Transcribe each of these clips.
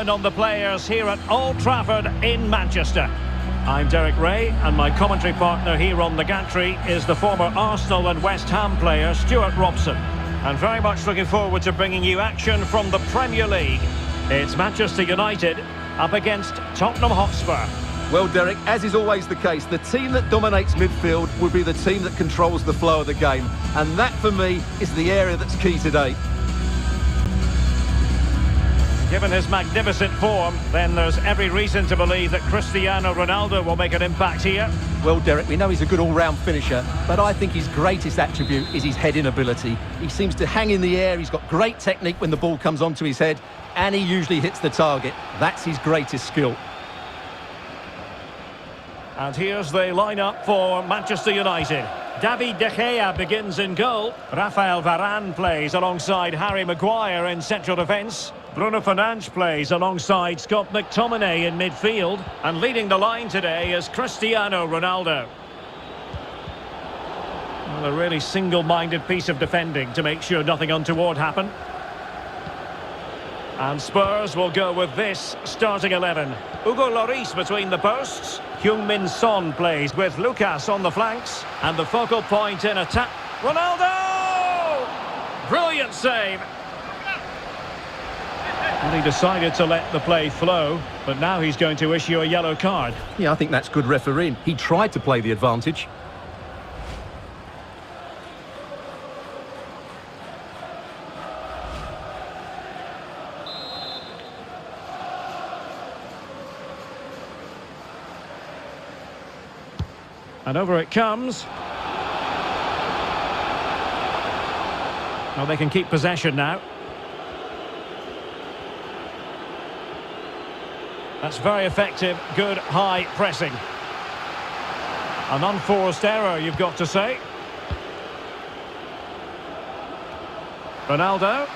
down on the players here at Old Trafford in Manchester. I'm Derek Ray, and my commentary partner here on the gantry is the former Arsenal and West Ham player Stuart Robson. And very much looking forward to bringing you action from the Premier League. It's Manchester United up against Tottenham Hotspur. Well, Derek, as is always the case, the team that dominates midfield will be the team that controls the flow of the game. And that, for me, is the area that's key today. Given his magnificent form, then there's every reason to believe that Cristiano Ronaldo will make an impact here. Well, Derek, we know he's a good all-round finisher, but I think his greatest attribute is his heading ability. He seems to hang in the air, he's got great technique when the ball comes onto his head, and he usually hits the target. That's his greatest skill. And here's the lineup for Manchester United. David De Gea begins in goal. Rafael Varane plays alongside Harry Maguire in central defence. Bruno Fernandes plays alongside Scott McTominay in midfield. And leading the line today is Cristiano Ronaldo. Well, a really single-minded piece of defending to make sure nothing untoward happened. And Spurs will go with this starting 11. Hugo Lloris between the posts. Heung-min Son plays with Lucas on the flanks. And the focal point in attack. Ronaldo! Brilliant save. And he decided to let the play flow, but now he's going to issue a yellow card. Yeah, I think that's good refereeing. He tried to play the advantage. And over it comes. Well, they can keep possession now. That's very effective, good high pressing. An unforced error, you've got to say. Ronaldo.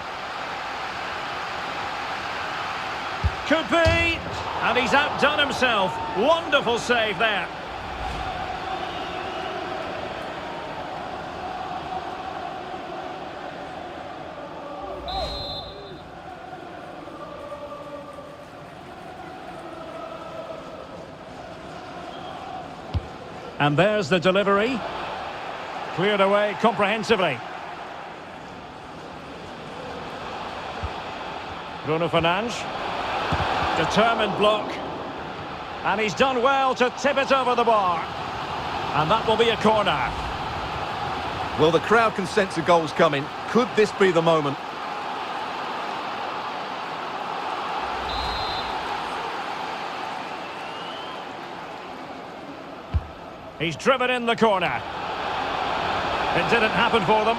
Could be! And he's outdone himself. Wonderful save there. And there's the delivery. Cleared away comprehensively. Bruno Fernandes. Determined block. And he's done well to tip it over the bar. And that will be a corner. Well, the crowd can sense a goal's coming. Could this be the moment? He's driven in the corner. It didn't happen for them.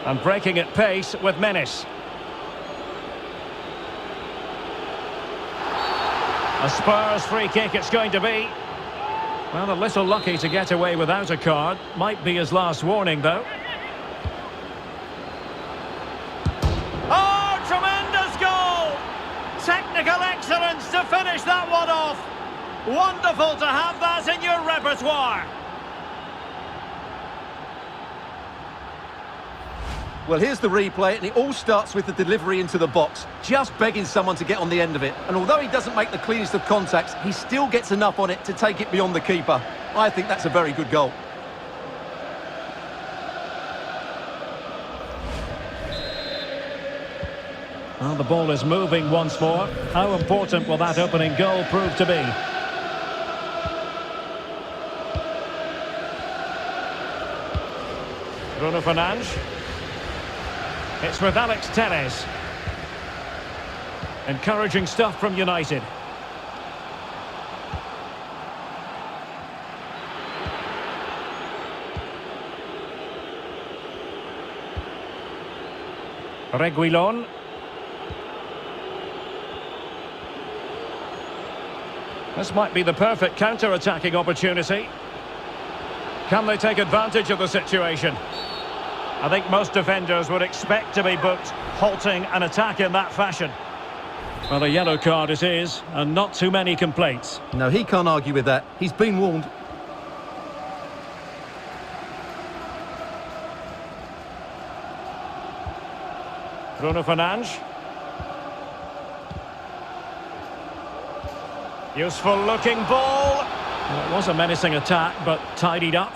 And breaking at pace with menace. A Spurs free kick it's going to be. Well, a little lucky to get away without a card. Might be his last warning, though. Technical excellence to finish that one off. Wonderful to have that in your repertoire. Well, here's the replay, and it all starts with the delivery into the box, just begging someone to get on the end of it. And although he doesn't make the cleanest of contacts, he still gets enough on it to take it beyond the keeper. I think that's a very good goal. Well, the ball is moving once more. How important will that opening goal prove to be? Bruno Fernandes. It's with Alex Telles. Encouraging stuff from United. Reguilón. This might be the perfect counter-attacking opportunity. Can they take advantage of the situation? I think most defenders would expect to be booked halting an attack in that fashion. Well, a yellow card it is, and not too many complaints. No, he can't argue with that. He's been warned. Bruno Fernandes. Useful looking ball. Well, it was a menacing attack, but tidied up.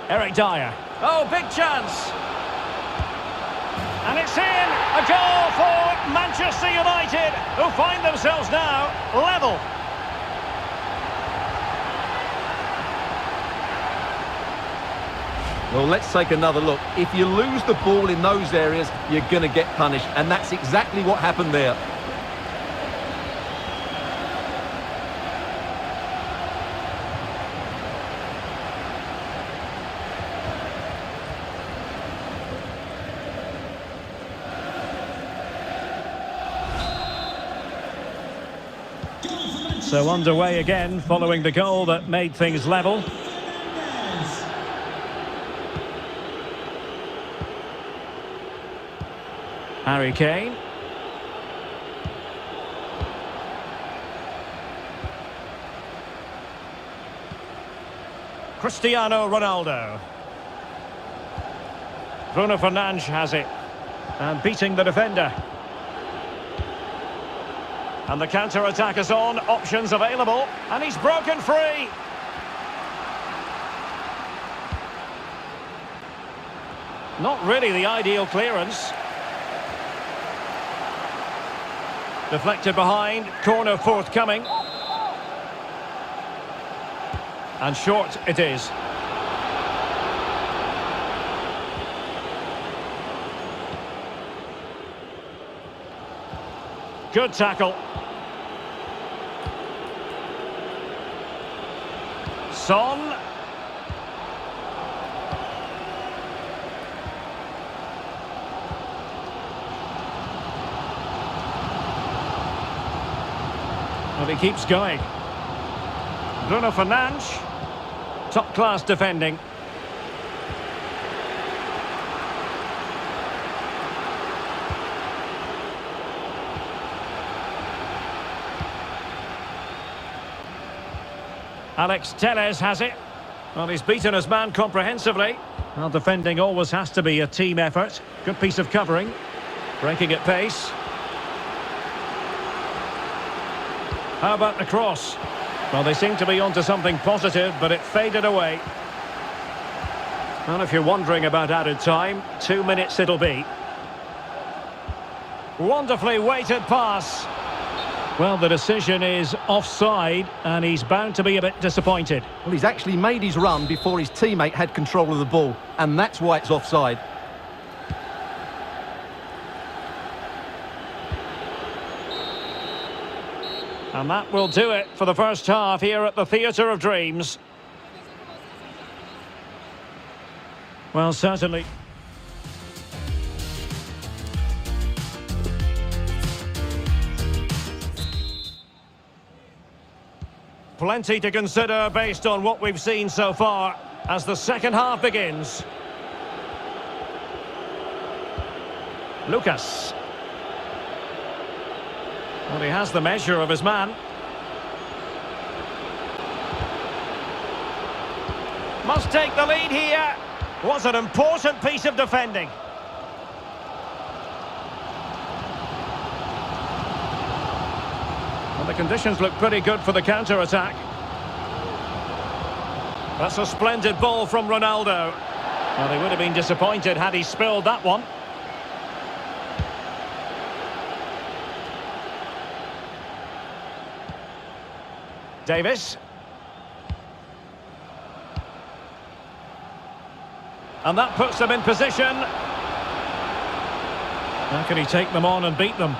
Eric Dyer. Oh, big chance. And it's in. A goal for Manchester United, who find themselves now level. Well, let's take another look. If you lose the ball in those areas, you're going to get punished. And that's exactly what happened there. So underway again, following the goal that made things level. Harry Kane. Cristiano Ronaldo. Bruno Fernandes has it. And beating the defender. And the counter-attack is on, options available, and he's broken free. Not really the ideal clearance. Deflected behind, corner forthcoming. And short it is. Good tackle. Son. Well, he keeps going. Bruno Fernandes. Top-class defending. Alex Telles has it. Well, he's beaten his man comprehensively. Well, defending always has to be a team effort. Good piece of covering. Breaking at pace. How about the cross? Well, they seem to be onto something positive, but it faded away. Well, if you're wondering about added time, 2 minutes it'll be. Wonderfully weighted pass. Well, the decision is offside, and he's bound to be a bit disappointed. Well, he's actually made his run before his teammate had control of the ball, and that's why it's offside. And that will do it for the first half here at the Theatre of Dreams. Well, certainly. Plenty to consider based on what we've seen so far as the second half begins. Lucas. Well, he has the measure of his man. Must take the lead here. Was an important piece of defending. And the conditions look pretty good for the counter-attack. That's a splendid ball from Ronaldo. Well, they would have been disappointed had he spilled that one. Davis. And that puts them in position. How can he take them on and beat them?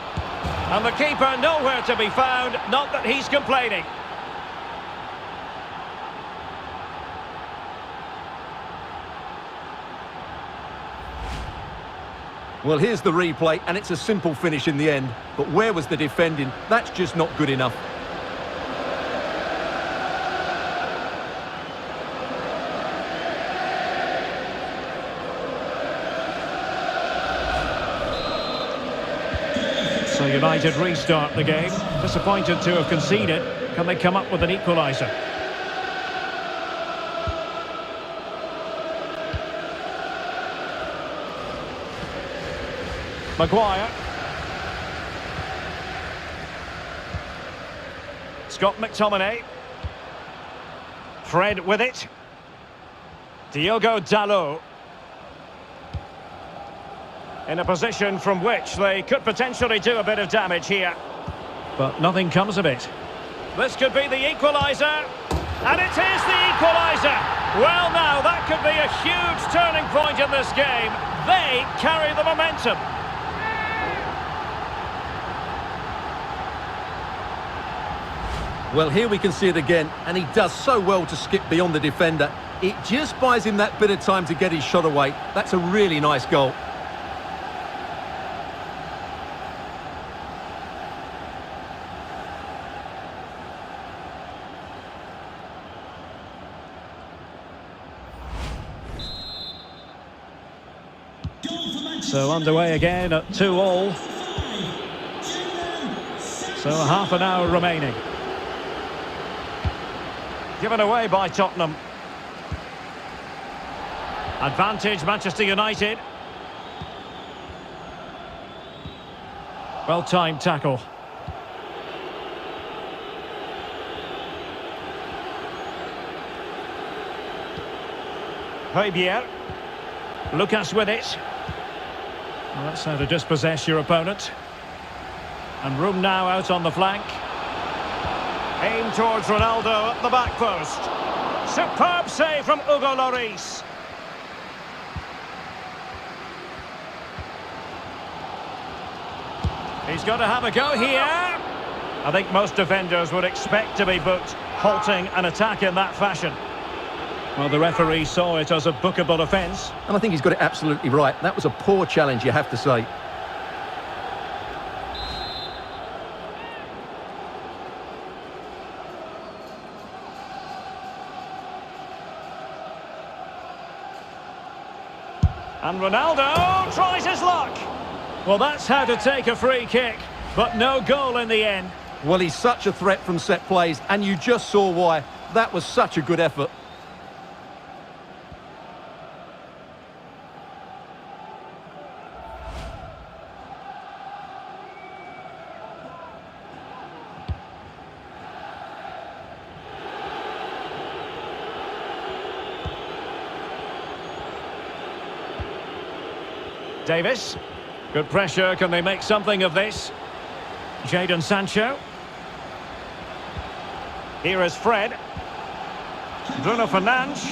And the keeper nowhere to be found, not that he's complaining. Well, here's the replay, and it's a simple finish in the end. But where was the defending? That's just not good enough. So United restart the game. Disappointed to have conceded. Can they come up with an equaliser? Maguire. Scott McTominay. Fred with it. Diogo Dalot. In a position from which they could potentially do a bit of damage here. But nothing comes of it. This could be the equaliser. And it is the equaliser. Well, now, that could be a huge turning point in this game. They carry the momentum. Well, here we can see it again, and he does so well to skip beyond the defender. It just buys him that bit of time to get his shot away. That's a really nice goal. So underway again at 2-2. So half an hour remaining. Given away by Tottenham. Advantage Manchester United. Well-timed tackle. Højbjerg. Lucas with it. Well, that's how to dispossess your opponent. And room now out on the flank. Aim towards Ronaldo at the back post. Superb save from Hugo Lloris. He's got to have a go here. I think most defenders would expect to be booked, halting an attack in that fashion. Well, the referee saw it as a bookable offence. And I think he's got it absolutely right. That was a poor challenge, you have to say. And Ronaldo tries his luck. Well, that's how to take a free kick, but no goal in the end. Well, he's such a threat from set plays, and you just saw why. That was such a good effort. Davis. Good pressure. Can they make something of this? Jadon Sancho. Here is Fred. Bruno Fernandes.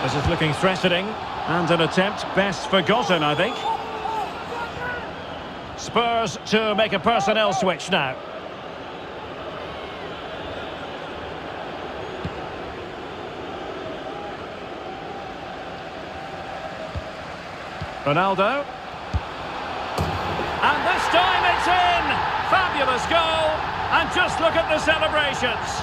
This is looking threatening. And an attempt best forgotten, I think. Spurs to make a personnel switch now. Ronaldo. And this time it's in! Fabulous goal! And just look at the celebrations.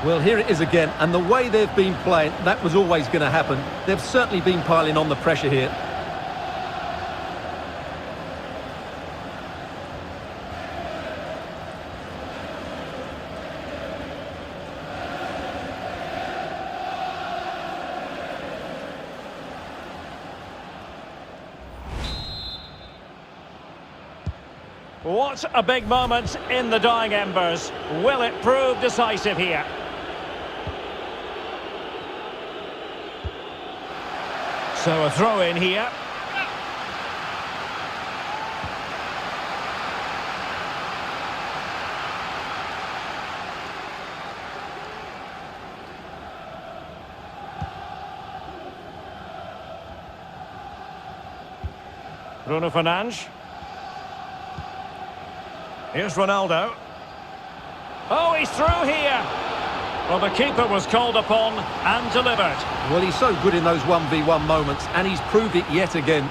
Well, here it is again, and the way they've been playing, that was always going to happen. They've certainly been piling on the pressure here. What a big moment in the dying embers. Will it prove decisive here? So a throw in here. Bruno Fernandes. Here's Ronaldo. Oh, he's through here. Well, the keeper was called upon and delivered. Well, he's so good in those 1v1 moments, and he's proved it yet again.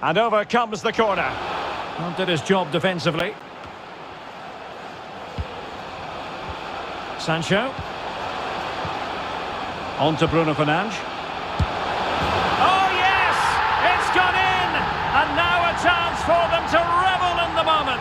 And over comes the corner. Well, did his job defensively. Sancho. On to Bruno Fernandes. Oh, yes! It's gone in! And now a chance for them to revel in the moment.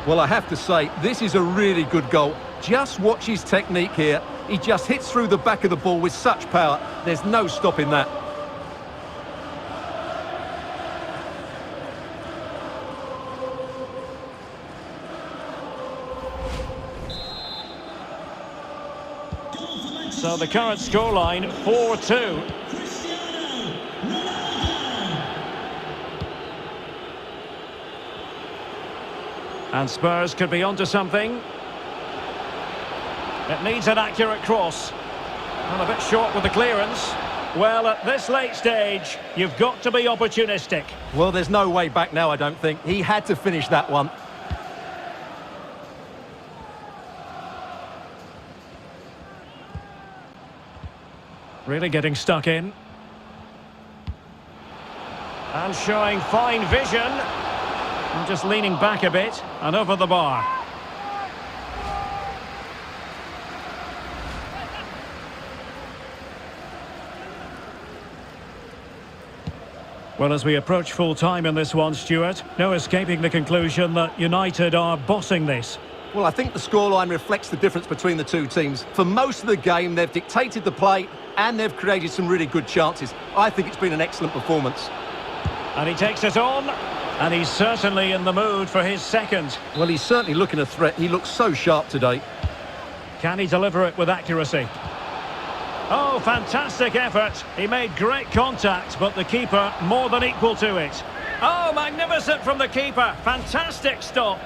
Well, I have to say, this is a really good goal. Just watch his technique here. He just hits through the back of the ball with such power. There's no stopping that. So the current scoreline, 4-2. And Spurs could be onto something. It needs an accurate cross. And a bit short with the clearance. Well, at this late stage, you've got to be opportunistic. Well, there's no way back now, I don't think. He had to finish that one. Really getting stuck in. And showing fine vision. And just leaning back a bit and over the bar. Well, as we approach full time in this one, Stuart, no escaping the conclusion that United are bossing this. Well, I think the scoreline reflects the difference between the two teams. For most of the game, they've dictated the play and they've created some really good chances. I think it's been an excellent performance. And he takes it on, and he's certainly in the mood for his second. Well, he's certainly looking a threat. He looks so sharp today. Can he deliver it with accuracy? Oh, fantastic effort. He made great contact, but the keeper more than equal to it. Oh, magnificent from the keeper. Fantastic stop.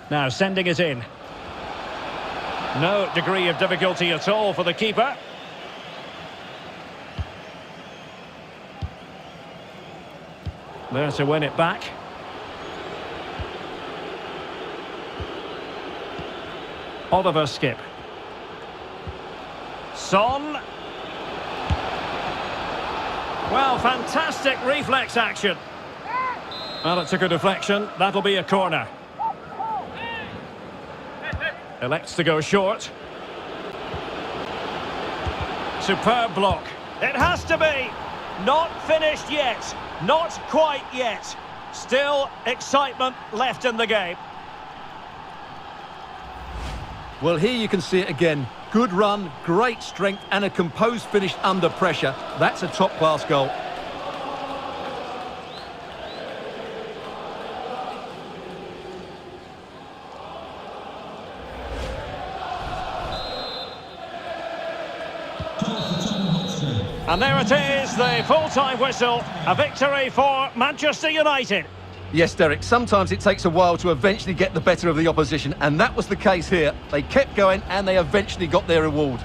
Now sending it in. No degree of difficulty at all for the keeper. There to win it back. Oliver Skip. Son. Well, fantastic reflex action. Well, it took a deflection. That'll be a corner. Elects to go short. Superb block. It has to be. Not finished yet. Not quite yet. Still excitement left in the game. Well, here you can see it again. Good run, great strength and a composed finish under pressure. That's a top-class goal. And there it is, the full-time whistle. A victory for Manchester United. Yes, Derek, sometimes it takes a while to eventually get the better of the opposition, and that was the case here. They kept going and they eventually got their reward.